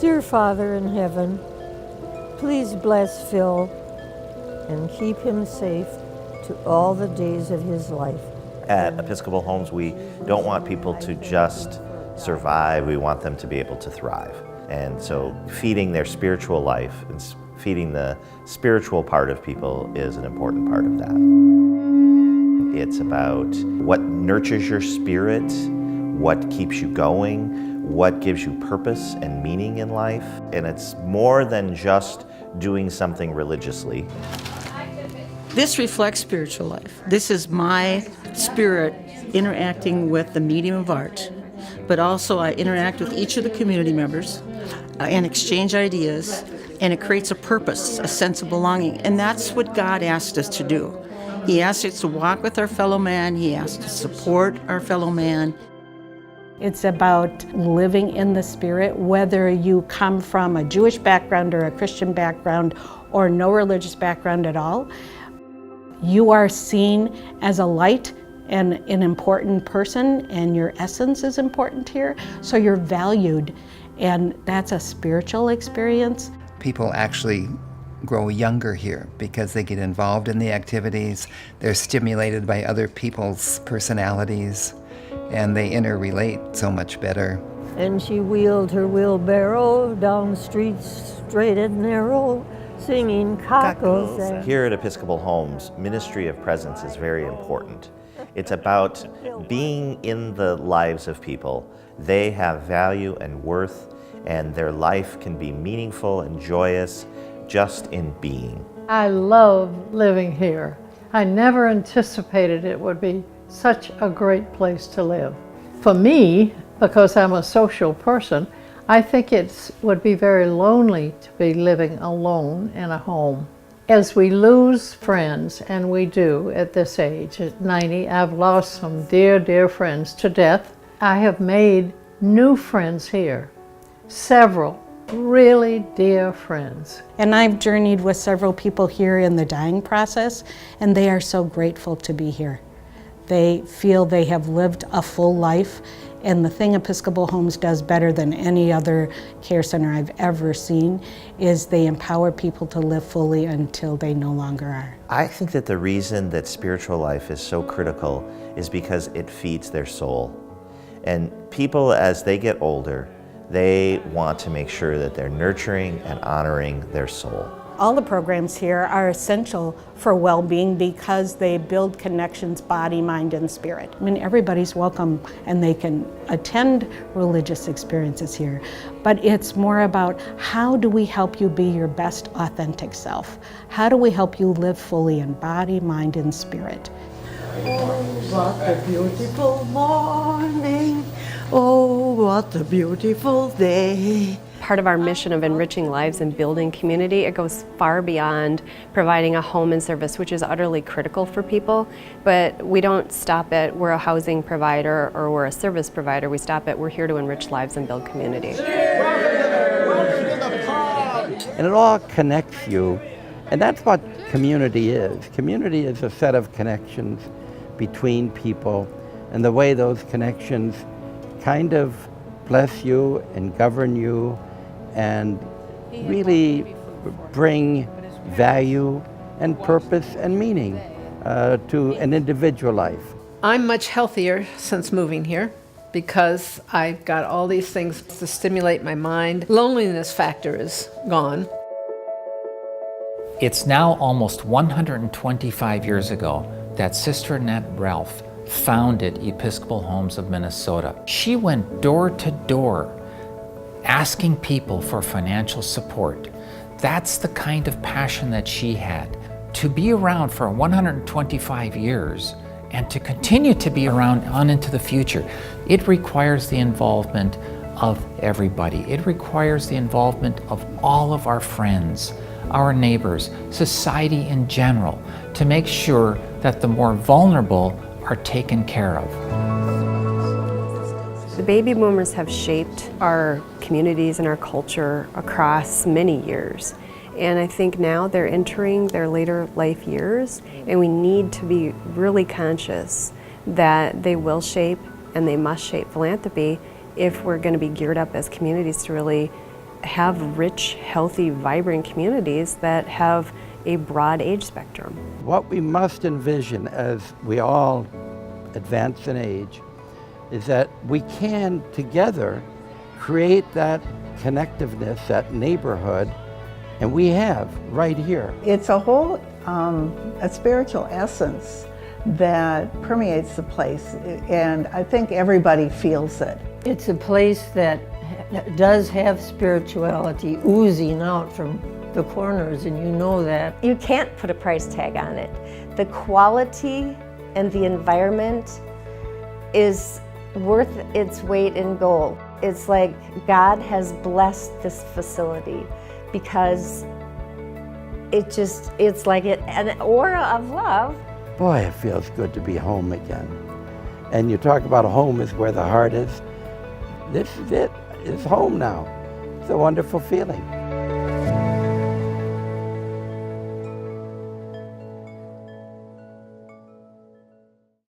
Dear Father in heaven, please bless Phil and keep him safe to all the days of his life. At Episcopal Homes, we don't want people to just survive, we want them to be able to thrive. And so feeding their spiritual life and feeding the spiritual part of people is an important part of that. It's about what nurtures your spirit, what keeps you going, what gives you purpose and meaning in life. And it's more than just doing something religiously. This reflects spiritual life. This is my spirit interacting with the medium of art. But also I interact with each of the community members and exchange ideas, and it creates a purpose, a sense of belonging. And that's what God asked us to do. He asked us to walk with our fellow man. He asked us to support our fellow man. It's about living in the Spirit, whether you come from a Jewish background or a Christian background or no religious background at all. You are seen as a light and an important person, and your essence is important here, so you're valued, and that's a spiritual experience. People actually grow younger here because they get involved in the activities, they're stimulated by other people's personalities, and they interrelate so much better. And she wheeled her wheelbarrow down streets straight and narrow, singing cockles. Here at Episcopal Homes, ministry of presence is very important. It's about being in the lives of people. They have value and worth, and their life can be meaningful and joyous just in being. I love living here. I never anticipated it would be such a great place to live. For me, because I'm a social person, I think it would be very lonely to be living alone in a home. As we lose friends, and we do at this age, at 90, I've lost some dear, dear friends to death. I have made new friends here, several really dear friends. And I've journeyed with several people here in the dying process, and they are so grateful to be here. They feel they have lived a full life, and the thing Episcopal Homes does better than any other care center I've ever seen is they empower people to live fully until they no longer are. I think that the reason that spiritual life is so critical is because it feeds their soul. And people, as they get older, they want to make sure that they're nurturing and honoring their soul. All the programs here are essential for well-being because they build connections, body, mind, and spirit. I mean, everybody's welcome and they can attend religious experiences here, but it's more about how do we help you be your best authentic self? How do we help you live fully in body, mind, and spirit? Oh, what a beautiful morning. Oh, what a beautiful day. Part of our mission of enriching lives and building community, it goes far beyond providing a home and service, which is utterly critical for people, but we don't stop at we're a housing provider or we're a service provider. We stop at we're here to enrich lives and build community. And it all connects you, and that's what community is. Community is a set of connections between people, and the way those connections kind of bless you and govern you and really bring value and purpose and meaning to an individual life. I'm much healthier since moving here because I've got all these things to stimulate my mind. Loneliness factor is gone. It's now almost 125 years ago that Sister Annette Ralph founded Episcopal Homes of Minnesota. She went door to door asking people for financial support. That's the kind of passion that she had. To be around for 125 years and to continue to be around on into the future, it requires the involvement of everybody. It requires the involvement of all of our friends, our neighbors, society in general, to make sure that the more vulnerable are taken care of. The baby boomers have shaped our communities and our culture across many years. And I think now they're entering their later life years, and we need to be really conscious that they will shape and they must shape philanthropy if we're going to be geared up as communities to really have rich, healthy, vibrant communities that have a broad age spectrum. What we must envision as we all advance in age is that we can together create that connectiveness, that neighborhood, and we have right here. It's a whole a spiritual essence that permeates the place, and I think everybody feels it. It's a place that does have spirituality oozing out from the corners, and you know that. You can't put a price tag on it. The quality and the environment is worth its weight in gold. It's like God has blessed this facility because it's like an aura of love. Boy, it feels good to be home again. And you talk about home is where the heart is. This is it. It's home now. It's a wonderful feeling.